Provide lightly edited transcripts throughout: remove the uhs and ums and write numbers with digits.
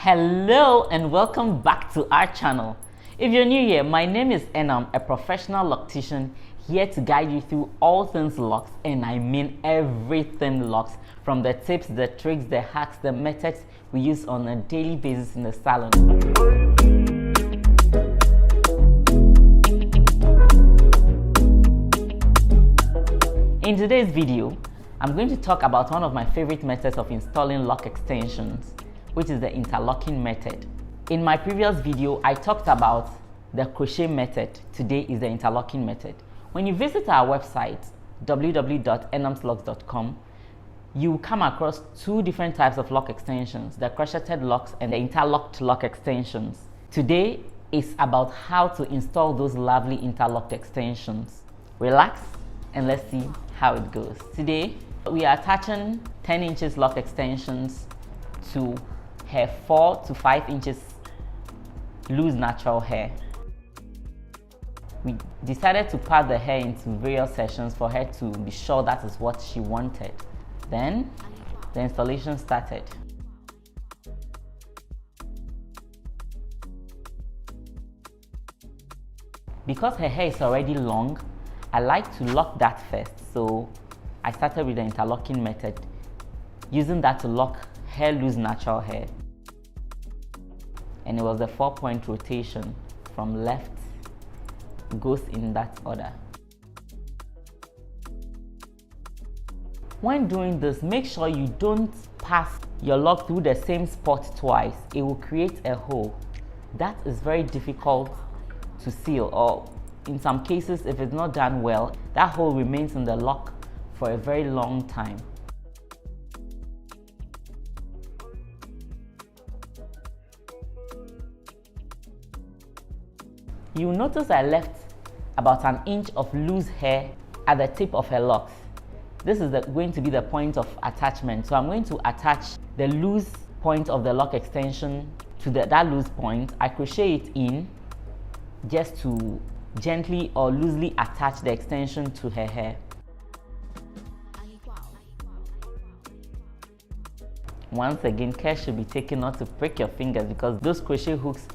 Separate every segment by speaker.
Speaker 1: Hello and welcome back to our channel. If you're new here, my name is Enam, a professional loctician here to guide you through all things locks, and I mean everything locks, from the tips, the tricks, the hacks, the methods we use on a daily basis in the salon. In today's video, I'm going to talk about one of my favorite methods of installing lock extensions, which is the interlocking method. In my previous video, I talked about the crochet method. Today is the interlocking method. When you visit our website, www.enamslocks.com, you will come across two different types of lock extensions, the crocheted locks and the interlocked lock extensions. Today is about how to install those lovely interlocked extensions. Relax and let's see how it goes. Today, we are attaching 10 inches lock extensions to her 4 to 5 inches loose natural hair. We decided to part the hair into various sections for her to be sure that is what she wanted. Then the installation started. Because her hair is already long, I like to lock that first, so I started with the interlocking method, using that to lock her loose natural hair. And it was a 4-point rotation from left, goes in that order. When doing this, make sure you don't pass your lock through the same spot twice. It will create a hole. That is very difficult to seal, or in some cases, if it's not done well, that hole remains in the lock for a very long time. You'll notice I left about an inch of loose hair at the tip of her locks. This is going to be the point of attachment. So I'm going to attach the loose point of the lock extension to that loose point. I crochet it in just to gently or loosely attach the extension to her hair. Once again, care should be taken not to prick your fingers, because those crochet hooks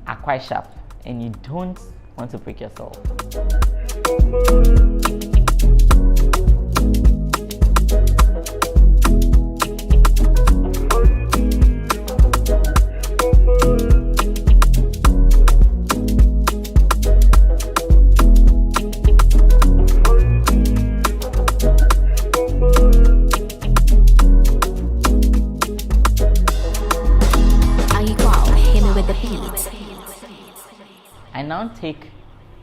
Speaker 1: are quite sharp and you don't want to prick yourself. I now take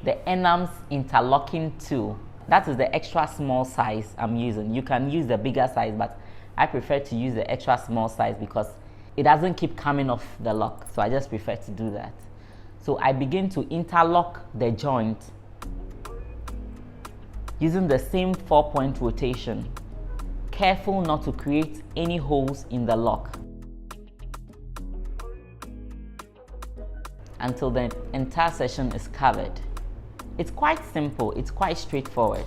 Speaker 1: the Enam's interlocking tool. That is the extra small size I'm using. You can use the bigger size, but I prefer to use the extra small size because it doesn't keep coming off the lock. So I just prefer to do that. So I begin to interlock the joint using the same 4-point rotation. Careful not to create any holes in the lock until the entire section is covered. It's quite simple, it's quite straightforward.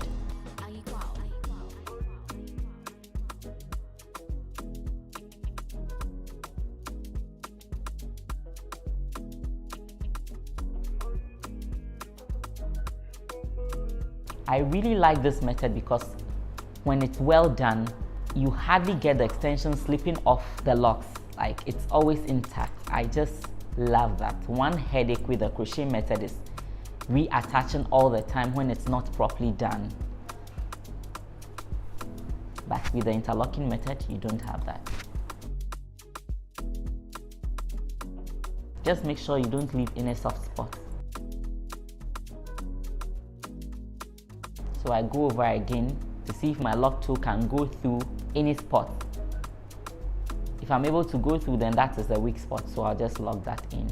Speaker 1: I really like this method because when it's well done, you hardly get the extension slipping off the locks. Like, it's always intact. I just love that. One headache with the crochet method is reattaching all the time when it's not properly done. But with the interlocking method, you don't have that. Just make sure you don't leave any soft spots. So I go over again to see if my lock tool can go through any spot. If I'm able to go through, then that is the weak spot, so I'll just lock that in.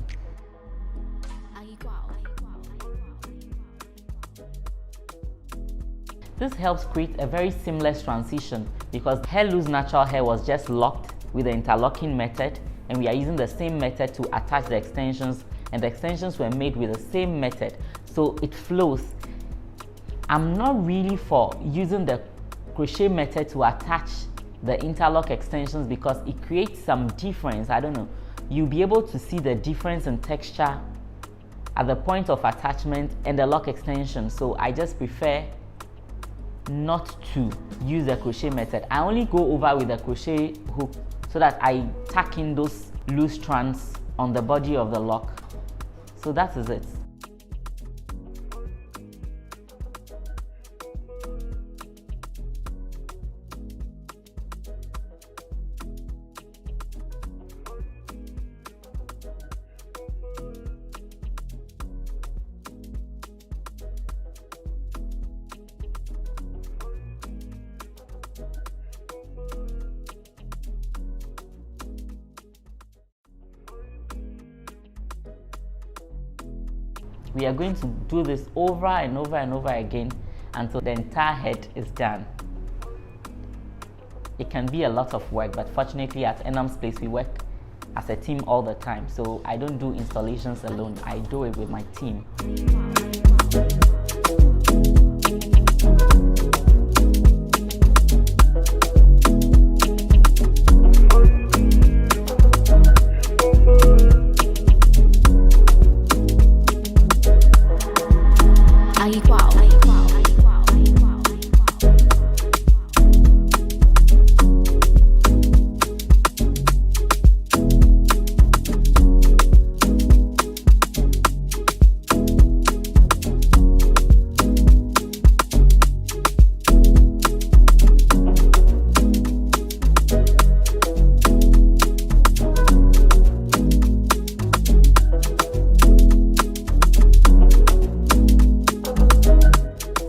Speaker 1: This helps create a very seamless transition because her loose natural hair was just locked with the interlocking method, and we are using the same method to attach the extensions, and the extensions were made with the same method, so it flows. I'm not really for using the crochet method to attach the interlock extensions because it creates some difference. I don't know, you'll be able to see the difference in texture at the point of attachment and the lock extension. So I just prefer not to use the crochet method. I only go over with a crochet hook so that I tack in those loose strands on the body of the lock. So that is it. We are going to do this over and over and over again until the entire head is done. It can be a lot of work, but fortunately at Enam's place we work as a team all the time. So I don't do installations alone, I do it with my team.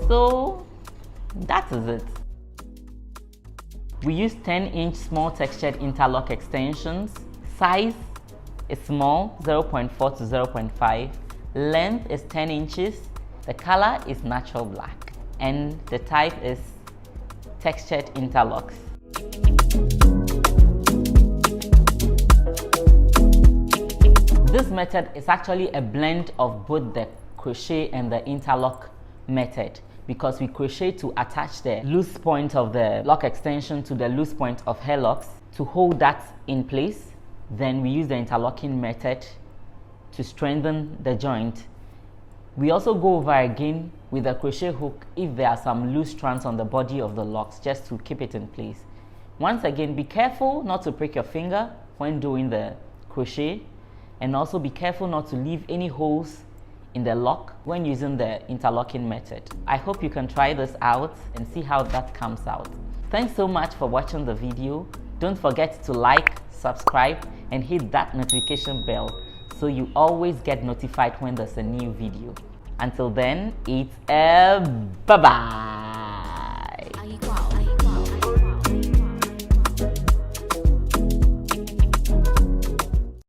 Speaker 1: So that is it. We use 10-inch small textured interlock extensions. Size is small, 0.4 to 0.5. Length is 10 inches. The color is natural black. And the type is textured interlocks. This method is actually a blend of both the crochet and the interlock method, because we crochet to attach the loose point of the lock extension to the loose point of hair locks to hold that in place. Then we use the interlocking method to strengthen the joint. We also go over again with a crochet hook if there are some loose strands on the body of the locks, just to keep it in place. Once again, be careful not to prick your finger when doing the crochet, and also be careful not to leave any holes in the lock when using the interlocking method. I hope you can try this out and see how that comes out. Thanks so much for watching the video. Don't forget to like, subscribe, and hit that notification bell so you always get notified when there's a new video. Until then, it's bye-bye.